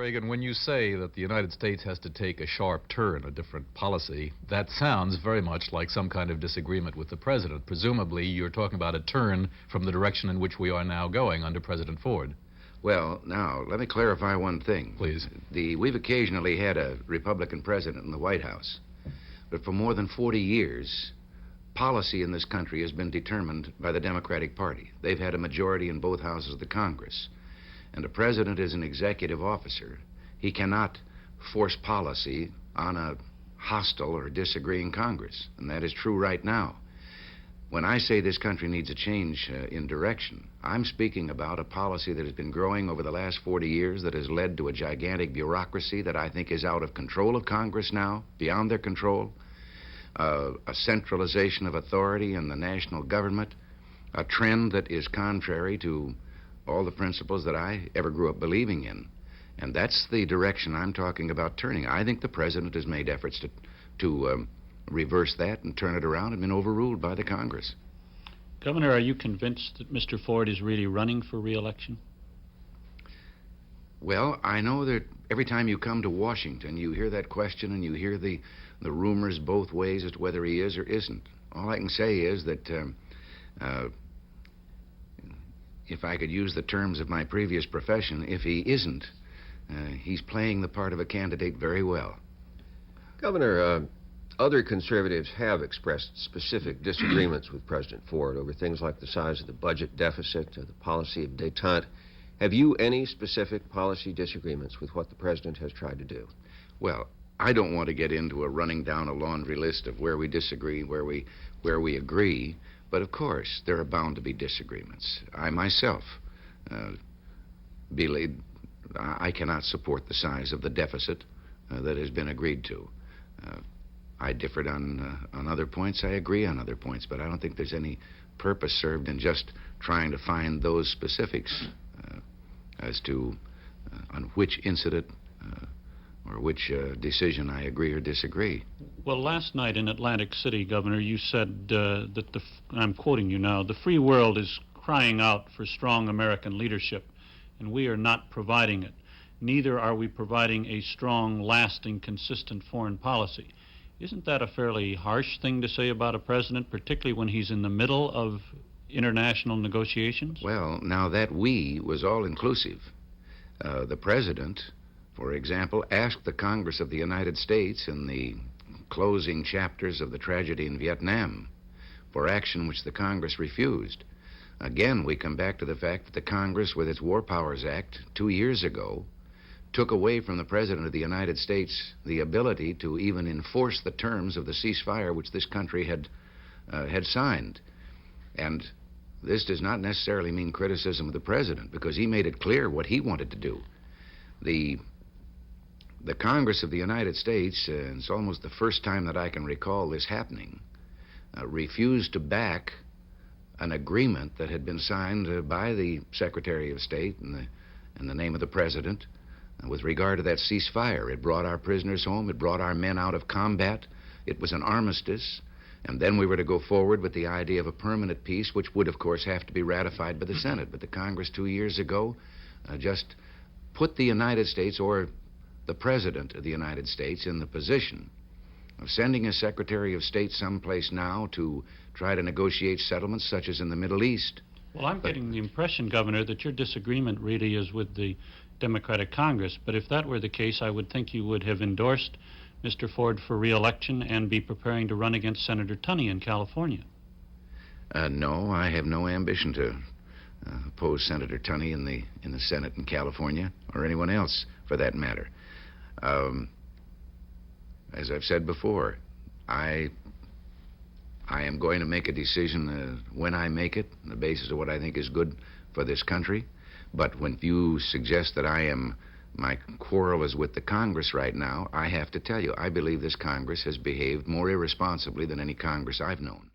Reagan, when you say that the United States has to take a sharp turn, a different policy, that sounds very much like some kind of disagreement with the president. Presumably, you're talking about a turn from the direction in which we are now going under President Ford. Well, now, let me clarify one thing. Please. We've occasionally had a Republican president in the White House, but for more than 40 years, policy in this country has been determined by the Democratic Party. They've had a majority in both houses of the Congress. And a president is an executive officer. He cannot force policy on a hostile or disagreeing Congress, and that is true right now. When I say this country needs a change in direction, I'm speaking about a policy that has been growing over the last 40 years that has led to a gigantic bureaucracy that I think is out of control of Congress now, beyond their control, a centralization of authority in the national government, a trend that is contrary to all the principles that I ever grew up believing in. And that's the direction I'm talking about turning. I think the president has made efforts to reverse that and turn it around and been overruled by the Congress. Governor, are you convinced that Mr. Ford is really running for re-election? Well, I know that every time you come to Washington, you hear that question and you hear the rumors both ways as to whether he is or isn't. All I can say is that if I could use the terms of my previous profession, if he isn't, he's playing the part of a candidate very well. Governor, other conservatives have expressed specific disagreements with President Ford over things like the size of the budget deficit or the policy of détente. Have you any specific policy disagreements with what the president has tried to do? Well, I don't want to get into a running down a laundry list of where we disagree, where we agree. But of course, there are bound to be disagreements. I myself believe I cannot support the size of the deficit that has been agreed to. I differed on other points. I agree on other points, but I don't think there's any purpose served in just trying to find those specifics as to on which incident or which decision I agree or disagree. Well, last night in Atlantic City, Governor, you said that I'm quoting you now, the free world is crying out for strong American leadership, and we are not providing it. Neither are we providing a strong, lasting, consistent foreign policy. Isn't that a fairly harsh thing to say about a president, particularly when he's in the middle of international negotiations? Well, now that "we" was all-inclusive. The president, for example, asked the Congress of the United States in the closing chapters of the tragedy in Vietnam for action which the Congress refused. Again, we come back to the fact that the Congress, with its War Powers Act 2 years ago, took away from the President of the United States the ability to even enforce the terms of the ceasefire which this country had signed. And this does not necessarily mean criticism of the President, because he made it clear what he wanted to do. The Congress of the United States, and it's almost the first time that I can recall this happening, refused to back an agreement that had been signed by the Secretary of State in the name of the President with regard to that ceasefire. It brought our prisoners home. It brought our men out of combat. It was an armistice. And then we were to go forward with the idea of a permanent peace, which would, of course, have to be ratified by the Senate. But the Congress 2 years ago just put the United States, or the President of the United States, in the position of sending a Secretary of State someplace now to try to negotiate settlements such as in the Middle East. Well, I'm getting the impression, Governor, that your disagreement really is with the Democratic Congress. But if that were the case, I would think you would have endorsed Mr. Ford for re-election and be preparing to run against Senator Tunney in California. No, I have no ambition to oppose Senator Tunney in the Senate in California, or anyone else for that matter. As I've said before, I am going to make a decision when I make it on the basis of what I think is good for this country. But when you suggest that my quarrel is with the Congress right now, I have to tell you, I believe this Congress has behaved more irresponsibly than any Congress I've known.